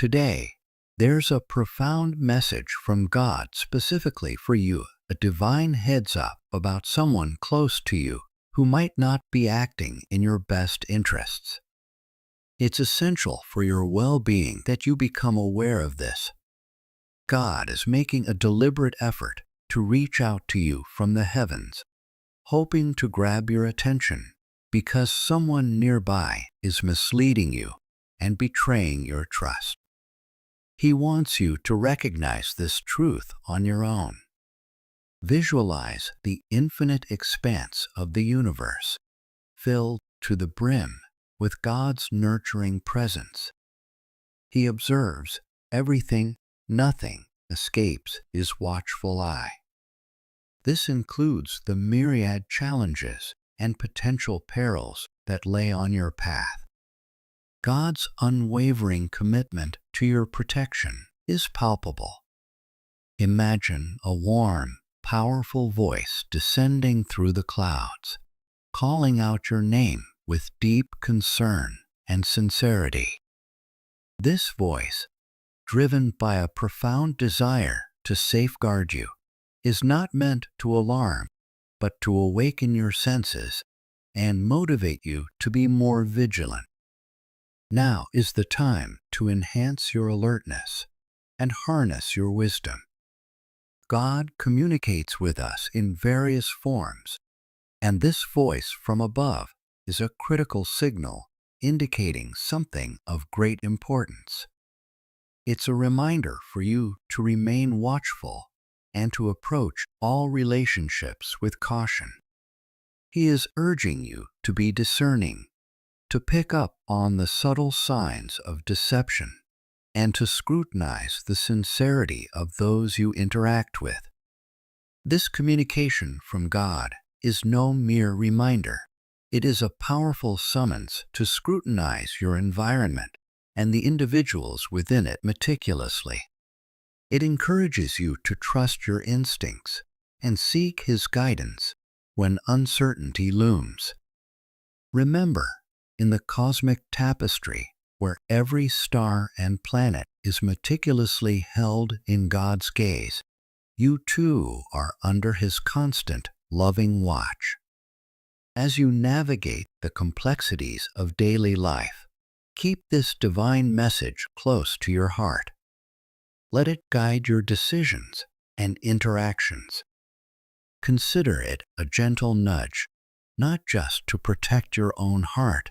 Today, there's a profound message from God specifically for you, a divine heads up about someone close to you who might not be acting in your best interests. It's essential for your well-being that you become aware of this. God is making a deliberate effort to reach out to you from the heavens, hoping to grab your attention because someone nearby is misleading you and betraying your trust. He wants you to recognize this truth on your own. Visualize the infinite expanse of the universe, filled to the brim with God's nurturing presence. He observes everything, nothing escapes his watchful eye. This includes the myriad challenges and potential perils that lay on your path. God's unwavering commitment to your protection is palpable. Imagine a warm, powerful voice descending through the clouds, calling out your name with deep concern and sincerity. This voice, driven by a profound desire to safeguard you, is not meant to alarm, but to awaken your senses and motivate you to be more vigilant. Now is the time to enhance your alertness and harness your wisdom. God communicates with us in various forms, and this voice from above is a critical signal indicating something of great importance. It's a reminder for you to remain watchful and to approach all relationships with caution. He is urging you to be discerning, to pick up on the subtle signs of deception, and to scrutinize the sincerity of those you interact with. This communication from God is no mere reminder. It is a powerful summons to scrutinize your environment and the individuals within it meticulously. It encourages you to trust your instincts and seek His guidance when uncertainty looms. Remember, in the cosmic tapestry, where every star and planet is meticulously held in God's gaze, you too are under His constant, loving watch. As you navigate the complexities of daily life, keep this divine message close to your heart. Let it guide your decisions and interactions. Consider it a gentle nudge, not just to protect your own heart,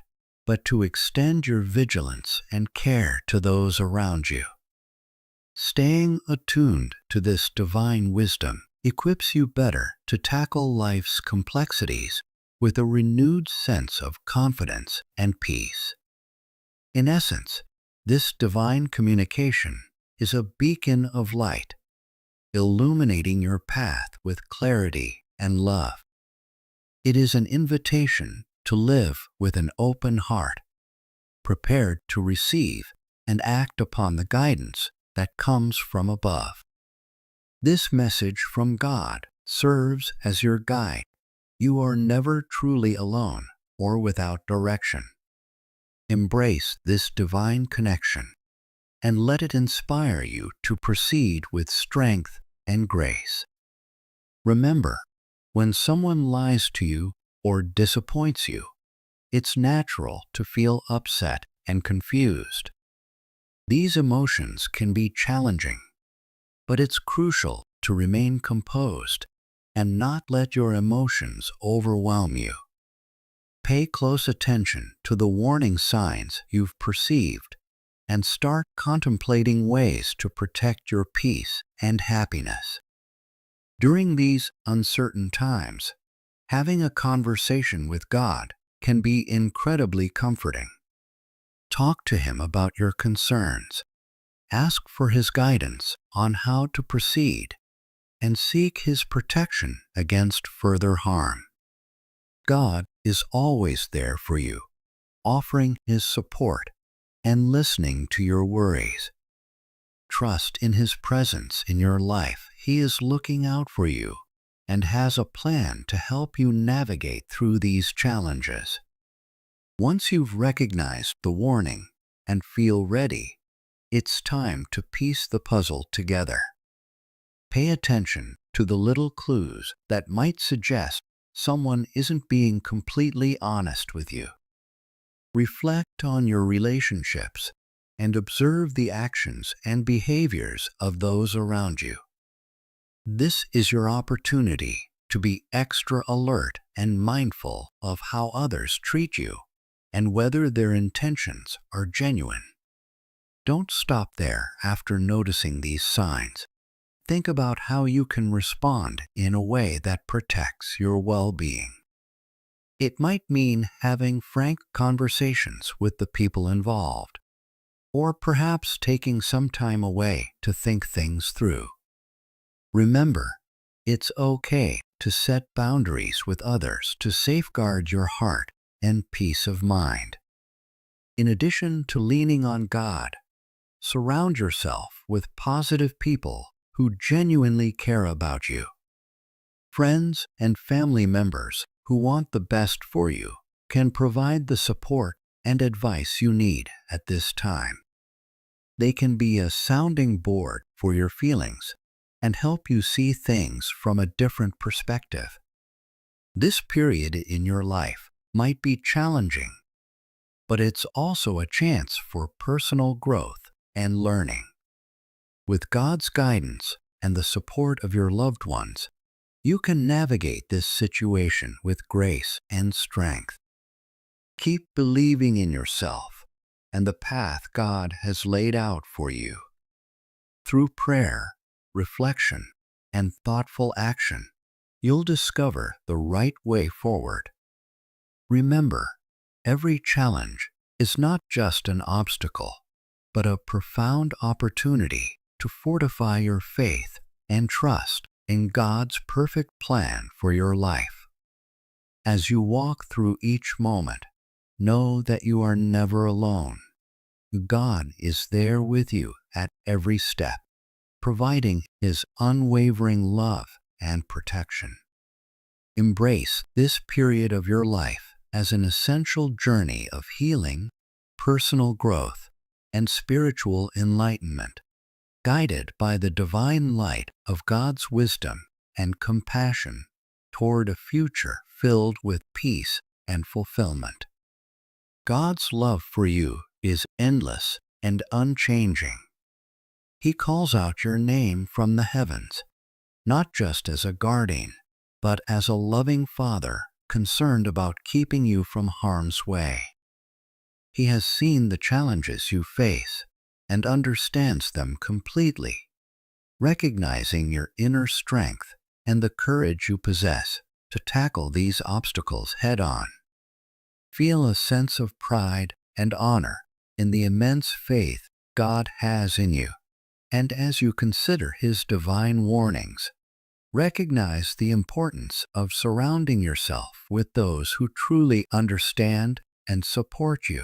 but to extend your vigilance and care to those around you. Staying attuned to this divine wisdom equips you better to tackle life's complexities with a renewed sense of confidence and peace. In essence, this divine communication is a beacon of light, illuminating your path with clarity and love. It is an invitation to live with an open heart, prepared to receive and act upon the guidance that comes from above. This message from God serves as your guide. You are never truly alone or without direction. Embrace this divine connection and let it inspire you to proceed with strength and grace. Remember, when someone lies to you or disappoints you, it's natural to feel upset and confused. These emotions can be challenging, but it's crucial to remain composed and not let your emotions overwhelm you. Pay close attention to the warning signs you've perceived and start contemplating ways to protect your peace and happiness. During these uncertain times, having a conversation with God can be incredibly comforting. Talk to Him about your concerns, ask for His guidance on how to proceed, and seek His protection against further harm. God is always there for you, offering His support and listening to your worries. Trust in His presence in your life. He is looking out for you and has a plan to help you navigate through these challenges. Once you've recognized the warning and feel ready, it's time to piece the puzzle together. Pay attention to the little clues that might suggest someone isn't being completely honest with you. Reflect on your relationships and observe the actions and behaviors of those around you. This is your opportunity to be extra alert and mindful of how others treat you and whether their intentions are genuine. Don't stop there after noticing these signs. Think about how you can respond in a way that protects your well-being. It might mean having frank conversations with the people involved, or perhaps taking some time away to think things through. Remember, it's okay to set boundaries with others to safeguard your heart and peace of mind. In addition to leaning on God, surround yourself with positive people who genuinely care about you. Friends and family members who want the best for you can provide the support and advice you need at this time. They can be a sounding board for your feelings and help you see things from a different perspective. This period in your life might be challenging, but it's also a chance for personal growth and learning. With God's guidance and the support of your loved ones, you can navigate this situation with grace and strength. Keep believing in yourself and the path God has laid out for you. Through prayer, reflection, and thoughtful action, you'll discover the right way forward. Remember, every challenge is not just an obstacle, but a profound opportunity to fortify your faith and trust in God's perfect plan for your life. As you walk through each moment, know that you are never alone. God is there with you at every step, providing His unwavering love and protection. Embrace this period of your life as an essential journey of healing, personal growth, and spiritual enlightenment, guided by the divine light of God's wisdom and compassion toward a future filled with peace and fulfillment. God's love for you is endless and unchanging. He calls out your name from the heavens, not just as a guardian, but as a loving Father concerned about keeping you from harm's way. He has seen the challenges you face and understands them completely, recognizing your inner strength and the courage you possess to tackle these obstacles head-on. Feel a sense of pride and honor in the immense faith God has in you, and as you consider His divine warnings, recognize the importance of surrounding yourself with those who truly understand and support you.